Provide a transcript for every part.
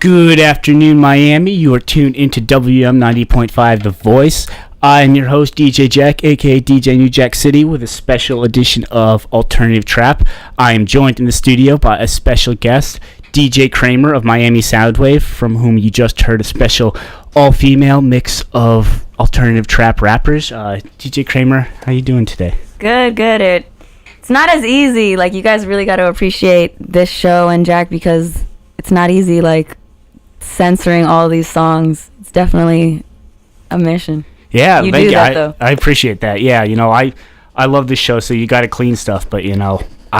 Good afternoon, Miami. You are tuned into WVUM 90.5 The Voice. I am your host, DJ Jack, aka DJ New Jack City, with a special edition of Alternative Trap. I am joined in the studio by a special guest, DJ Kramer of Miami Soundwave, from whom you just heard a special all-female mix of alternative trap rappers. DJ Kramer, how you doing today? Good. It's not as easy. Like, you guys really got to appreciate this show and Jack, because it's not easy, like, censoring all these songs. It's definitely a mission. Yeah, you do that, though. I appreciate that. Yeah, I love this show, so you got to clean stuff, but, I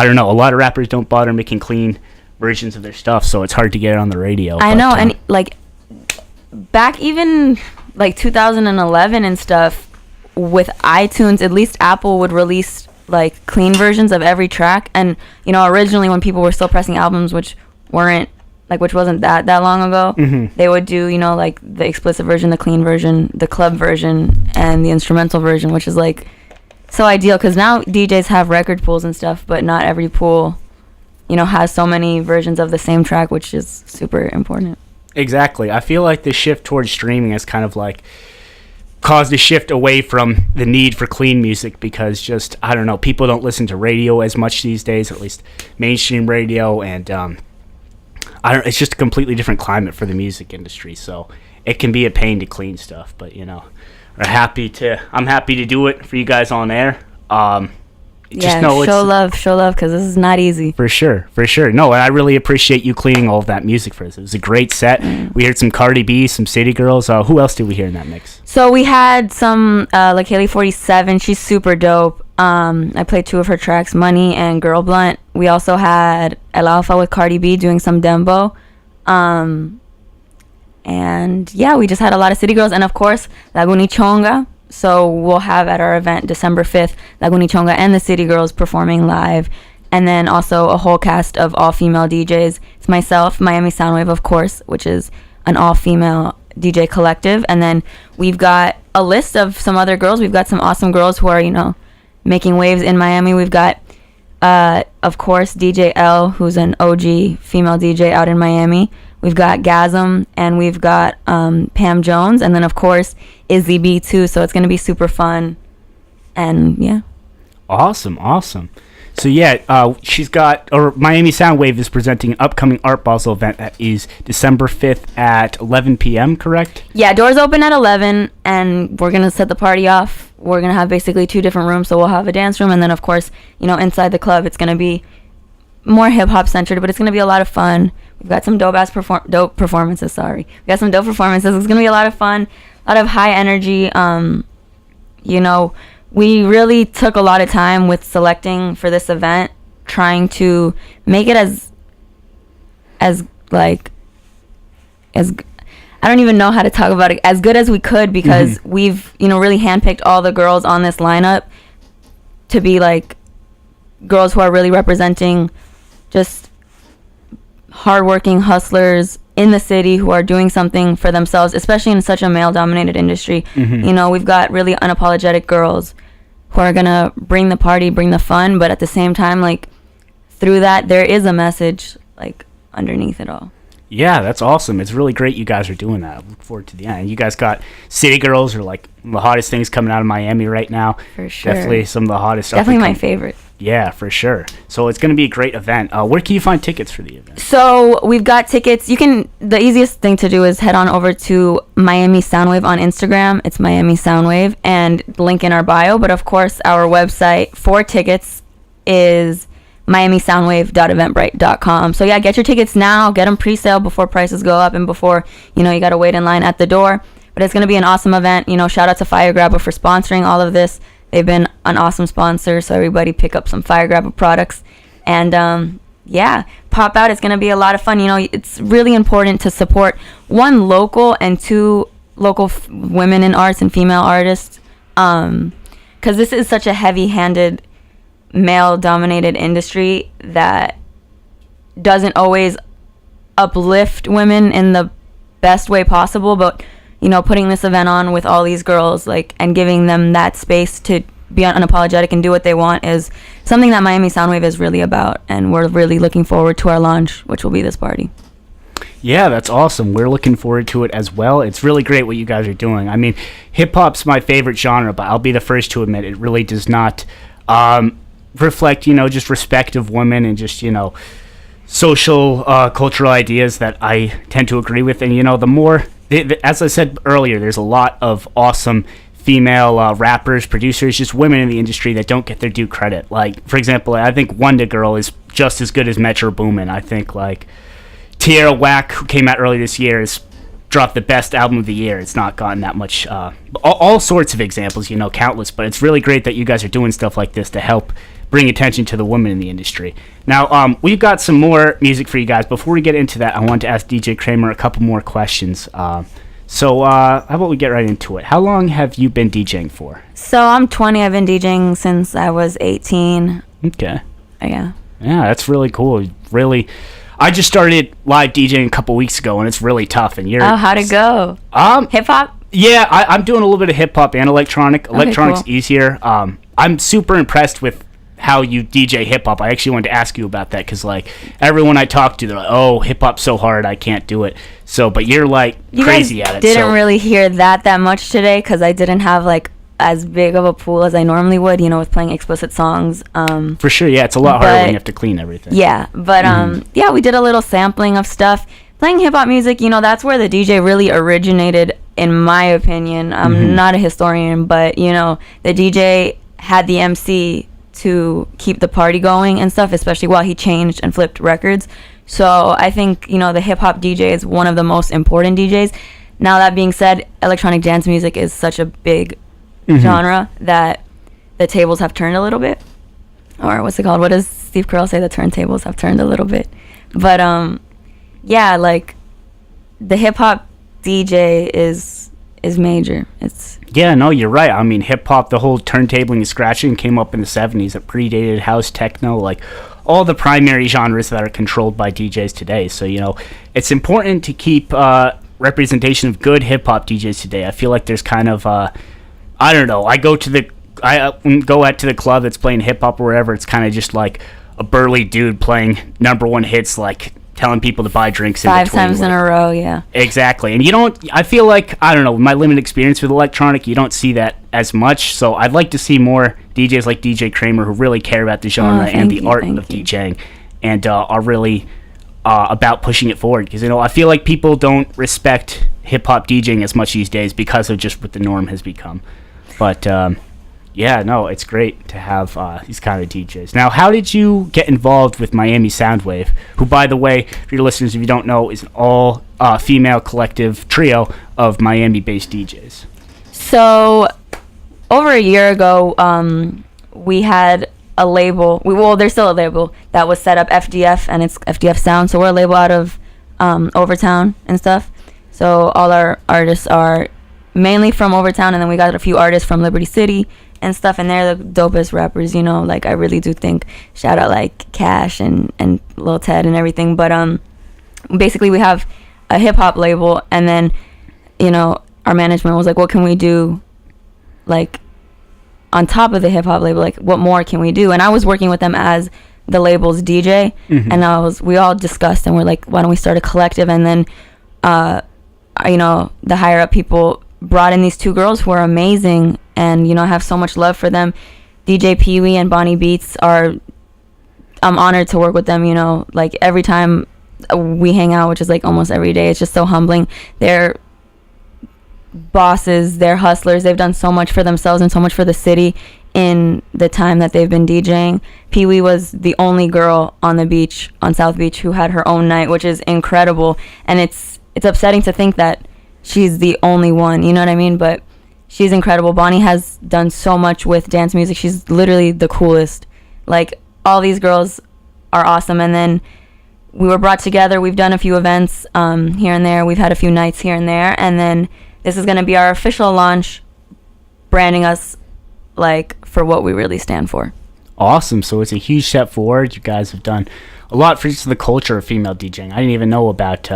don't know. A lot of rappers don't bother making clean versions of their stuff, so it's hard to get it on the radio. I know, and, like, back even, like, 2011 and stuff, with iTunes, at least Apple would release, like, clean versions of every track, and, originally when people were still pressing albums, which wasn't that long ago, they would do, like, the explicit version, the clean version, the club version, and the instrumental version, which is, like, so ideal, because now DJs have record pools and stuff, but not every pool, has so many versions of the same track, which is super important. Exactly. I feel like the shift towards streaming has kind of, like, caused a shift away from the need for clean music, because just, I don't know, people don't listen to radio as much these days, or at least mainstream radio, and, it's just a completely different climate for the music industry, so it can be a pain to clean stuff, but I'm happy to do it for you guys on air. Show love, because this is not easy. For sure. No, and I really appreciate you cleaning all of that music for us. It was a great set. We heard some Cardi B, some City Girls. Who else did we hear in that mix? So we had some like Haley 47. She's super dope. I played two of her tracks, Money and Girl Blunt. We also had El Alfa with Cardi B doing some dembo. And yeah, we just had a lot of City Girls, and of course Laguni Chonga. So we'll have at our event December 5th, Laguni Chonga and the City Girls performing live. And then also a whole cast of all-female DJs. It's myself, Miami Soundwave, of course, which is an all-female DJ collective. And then we've got a list of some other girls. We've got some awesome girls who are, making waves in Miami. We've got, of course, DJ L, who's an OG female DJ out in Miami. We've got Gasm, and we've got Pam Jones, and then, of course, Izzy B, too. So it's going to be super fun, and, yeah. Awesome. So, yeah, Miami Soundwave is presenting an upcoming Art Basel event that is December 5th at 11 p.m., correct? Yeah, doors open at 11, and we're going to set the party off. We're going to have basically two different rooms, so we'll have a dance room, and then, of course, inside the club, it's going to be more hip-hop centered, but it's going to be a lot of fun. We've got some dope performances, We got some dope performances. It's going to be a lot of fun, a lot of high energy. We really took a lot of time with selecting for this event, trying to make it as I don't even know how to talk about it, as good as we could, because we've, really handpicked all the girls on this lineup to be, like, girls who are really representing just hardworking hustlers in the city who are doing something for themselves, especially in such a male-dominated industry. We've got really unapologetic girls who are gonna bring the party, bring the fun, but at the same time, like, through that, there is a message, like, underneath it all. Yeah, that's awesome. It's really great you guys are doing that. I look forward to the end. You guys got City Girls, are like the hottest things coming out of Miami right now. For sure. Definitely some of the hottest stuff. Definitely my favorite. Yeah, for sure. So it's going to be a great event. Where can you find tickets for the event? So we've got tickets. The easiest thing to do is head on over to Miami Soundwave on Instagram. It's Miami Soundwave, and link in our bio. But of course, our website for tickets is miamisoundwave.eventbrite.com. So yeah, get your tickets now. Get them pre-sale before prices go up, and before, you got to wait in line at the door. But it's going to be an awesome event. Shout out to Fire Grabber for sponsoring all of this. They've been an awesome sponsor, so everybody pick up some Fire Grabber products. And, pop out. It's going to be a lot of fun. It's really important to support, one, local, and two, local women in arts and female artists. Because this is such a heavy-handed, male-dominated industry that doesn't always uplift women in the best way possible, but putting this event on with all these girls, like, and giving them that space to be unapologetic and do what they want is something that Miami Soundwave is really about, and we're really looking forward to our launch, which will be this party. Yeah, that's awesome. We're looking forward to it as well. It's really great what you guys are doing. I mean, hip hop's my favorite genre, but I'll be the first to admit it really does not reflect, just respect of women and just, social, cultural ideas that I tend to agree with. And, the more, as I said earlier, there's a lot of awesome female rappers, producers, just women in the industry that don't get their due credit. Like, for example, I think Wonder Girl is just as good as Metro Boomin. I think, like, Tierra Whack, who came out early this year, has dropped the best album of the year. It's not gotten that much, all sorts of examples, countless, but it's really great that you guys are doing stuff like this to help bring attention to the women in the industry. Now, we've got some more music for you guys. Before we get into that, I want to ask DJ Kramer a couple more questions. So how about we get right into it? How long have you been DJing for? So I'm 20. I've been DJing since I was 18. Okay. Yeah. Yeah, that's really cool. Really, I just started live DJing a couple weeks ago, and it's really tough. And how'd it go? Hip hop? Yeah, I'm doing a little bit of hip hop and electronic. Electronic's cool. easier. I'm super impressed with how you DJ hip hop. I actually wanted to ask you about that because, like, everyone I talk to, they're like, "Oh, hip hop's so hard, I can't do it." So, but you're like crazy at it. Didn't really hear that much today because I didn't have like as big of a pool as I normally would, with playing explicit songs. For sure, yeah, it's a lot harder when you have to clean everything. Yeah, but yeah, we did a little sampling of stuff. Playing hip hop music, that's where the DJ really originated, in my opinion. I'm not a historian, but the DJ had the MC to keep the party going and stuff, especially while he changed and flipped records. So I think, the hip-hop DJ is one of the most important DJs. Now, that being said, electronic dance music is such a big genre that the tables have turned a little bit. Or what's it called? What does Steve Carell say? The turntables have turned a little bit. But, yeah, like, the hip-hop DJ is major. Yeah, no, you're right. I mean, hip-hop, the whole turntabling and scratching came up in the 70s. It predated house, techno, like all the primary genres that are controlled by DJs today. So, it's important to keep representation of good hip-hop DJs today. I feel like there's kind of, I don't know, I go to the club that's playing hip-hop or wherever, it's kind of just like a burly dude playing number one hits, like telling people to buy drinks five times in a row. Yeah, exactly. And I feel like, I don't know, with my limited experience with electronic, you don't see that as much. So I'd like to see more DJs like DJ Kramer who really care about the genre and the art of DJing, and are really about pushing it forward, because I feel like people don't respect hip-hop DJing as much these days because of just what the norm has become. But yeah, no, it's great to have these kind of DJs. Now, how did you get involved with Miami Soundwave, who, by the way, for your listeners, if you don't know, is an all-female collective trio of Miami-based DJs? So, over a year ago, we had a label. There's still a label that was set up, FDF, and it's FDF Sound. So we're a label out of Overtown and stuff. So all our artists are mainly from Overtown, and then we got a few artists from Liberty City and stuff, and they're the dopest rappers, like I really do think, shout out like Cash and Lil Ted and everything. But basically we have a hip hop label, and then our management was like, what can we do like on top of the hip hop label, like what more can we do? And I was working with them as the label's DJ, and we all discussed, and we're like, why don't we start a collective? And then the higher up people brought in these two girls who are amazing, and I have so much love for them. DJ Pee Wee and Bonnie Beats I'm honored to work with them. Like every time we hang out, which is like almost every day, it's just so humbling. They're bosses, they're hustlers, they've done so much for themselves and so much for the city in the time that they've been DJing. Pee Wee was the only girl on the beach, on South Beach, who had her own night, which is incredible, and it's upsetting to think that she's the only one, you know what I mean? But she's incredible. Bonnie has done so much with dance music. She's literally the coolest. Like, all these girls are awesome. And then we were brought together. We've done a few events here and there. We've had a few nights here and there. And then this is going to be our official launch, branding us like for what we really stand for. Awesome. So it's a huge step forward. You guys have done a lot for just the culture of female DJing. I didn't even know about,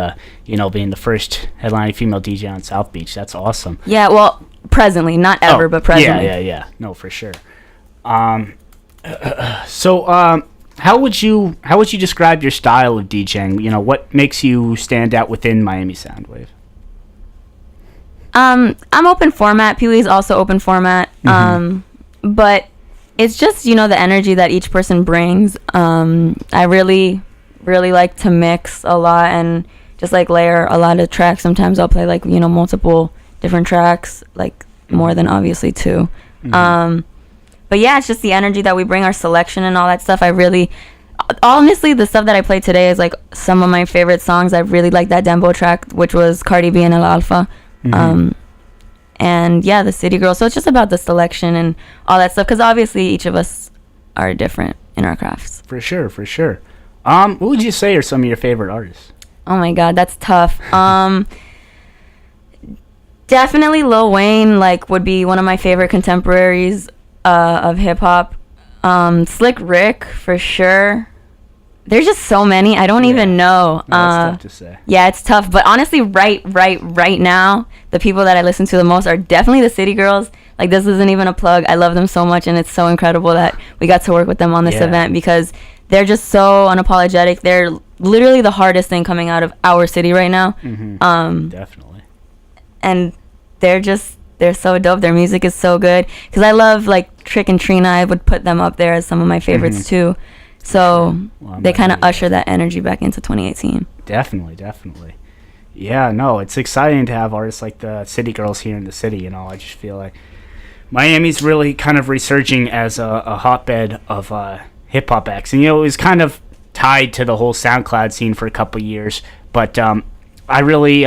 being the first headlining female DJ on South Beach. That's awesome. Yeah, well, presently. Not ever, but presently. Yeah. No, for sure. So, how would you describe your style of DJing? What makes you stand out within Miami Soundwave? I'm open format. Pee Wee's also open format. But it's just, the energy that each person brings. I really, really like to mix a lot and just like layer a lot of tracks. Sometimes I'll play like, multiple different tracks, like more than obviously two. But yeah, it's just the energy that we bring, our selection and all that stuff. Honestly, the stuff that I played today is like some of my favorite songs. I really like that Dembo track, which was Cardi B and El Alfa. And yeah, the City Girls. So it's just about the selection and all that stuff, because obviously each of us are different in our crafts. For sure. What would you say are some of your favorite artists? Oh my God, that's tough. Definitely Lil Wayne, would be one of my favorite contemporaries of hip hop. Slick Rick, for sure. There's just so many. I don't even know. No, it's tough to say. Yeah, it's tough. But honestly, right now, the people that I listen to the most are definitely the City Girls. Like, this isn't even a plug. I love them so much, and it's so incredible that we got to work with them on this event, because they're just so unapologetic. They're literally the hardest thing coming out of our city right now. Definitely. And they're so dope. Their music is so good. Because I love, Trick and Trina. I would put them up there as some of my favorites, too. So they kind of usher that energy back into 2018. Definitely. Yeah, no, it's exciting to have artists like the City Girls here in the city. I just feel like Miami's really kind of resurging as a hotbed of hip hop acts. And, it was kind of tied to the whole SoundCloud scene for a couple years. But I really,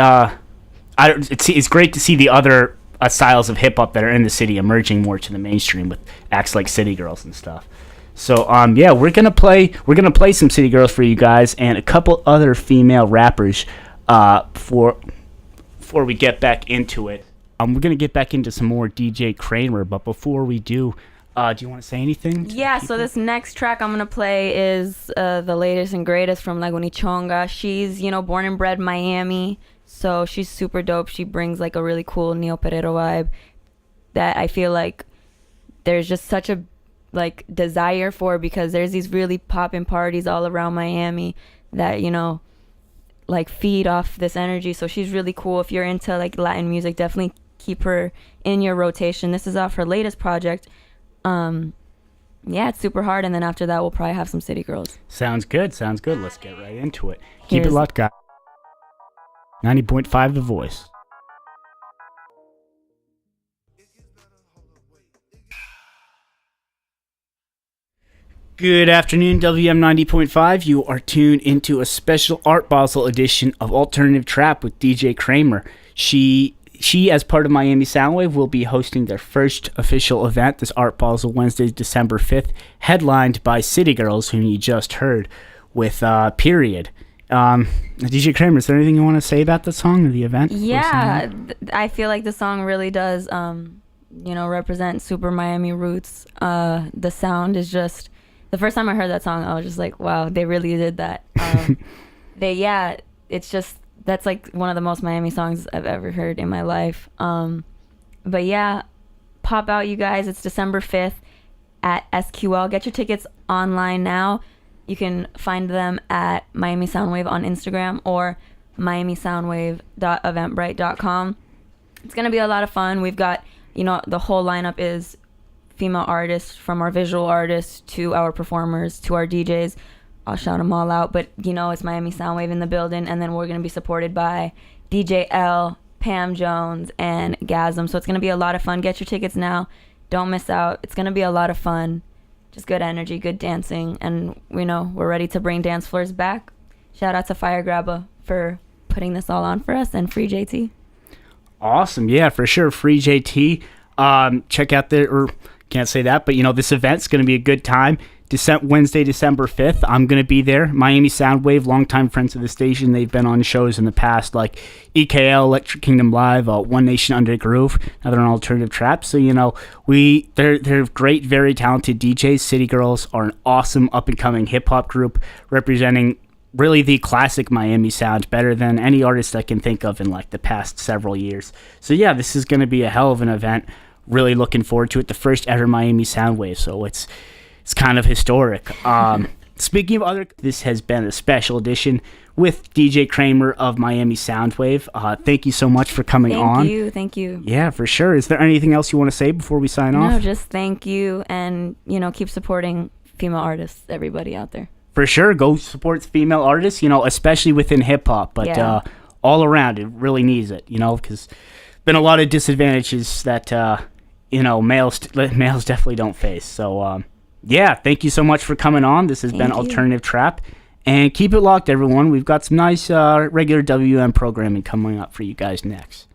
it's great to see the other styles of hip hop that are in the city emerging more to the mainstream with acts like City Girls and stuff. So we're gonna play some City Girls for you guys and a couple other female rappers before we get back into it. We're gonna get back into some more DJ Kramer, but before we do you want to say anything? Yeah. So this next track I'm gonna play is the latest and greatest from Laguni Chonga. She's born and bred Miami, so she's super dope. She brings a really cool Neo Perrero vibe that I feel like there's just such a desire for, because there's these really poppin' parties all around Miami that feed off this energy. So she's really cool. If you're into Latin music, definitely keep her in your rotation. This is off her latest project. It's super hard, and then after that we'll probably have some City Girls. Sounds good. Let's get right into it. Keep it locked, guys. 90.5 The Voice. Good afternoon, WVUM 90.5. You are tuned into a special Art Basel edition of Alternative Trap with DJ Kramer. She, as part of Miami Soundwave, will be hosting their first official event, this Art Basel, Wednesday, December 5th, headlined by City Girls, whom you just heard, with Period. DJ Kramer, is there anything you want to say about the song or the event? Yeah, I feel like the song really does, represent super Miami roots. The sound is just... The first time I heard that song, I was just like, wow, they really did that. It's just, that's one of the most Miami songs I've ever heard in my life. But yeah, pop out, you guys. It's December 5th at SQL. Get your tickets online now. You can find them at Miami Soundwave on Instagram or miamisoundwave.eventbrite.com. It's going to be a lot of fun. We've got, the whole lineup is female artists, from our visual artists to our performers to our DJs. I'll shout them all out, but it's Miami Soundwave in the building, and then we're going to be supported by DJ L, Pam Jones, and Gasm. So it's going to be a lot of fun. Get your tickets now. Don't miss out. It's going to be a lot of fun. Just good energy, good dancing, and we're ready to bring dance floors back. Shout out to Fire Grabba for putting this all on for us, and Free JT. Awesome. Yeah, for sure. Free JT. Check out can't say that, but this event's going to be a good time. Wednesday, December 5th. I'm going to be there. Miami Soundwave, longtime friends of the station. They've been on shows in the past like EKL, Electric Kingdom Live, One Nation Under Groove, another alternative trap. So, they're great, very talented DJs. City Girls are an awesome up-and-coming hip-hop group representing really the classic Miami sound, better than any artist I can think of in the past several years. So, yeah, this is going to be a hell of an event. Really looking forward to it. The first ever Miami Soundwave, so it's kind of historic. Speaking of other, this has been a special edition with DJ Kramer of Miami Soundwave. Thank you so much for coming on. Thank you. Yeah, for sure. Is there anything else you want to say before we sign off? No, just thank you, and keep supporting female artists, everybody out there. For sure, go support female artists, especially within hip-hop, but all around, it really needs it, because been a lot of disadvantages that, males definitely don't face. So, thank you so much for coming on. This has been Alternative Trap, and keep it locked, everyone. We've got some nice regular WM programming coming up for you guys next.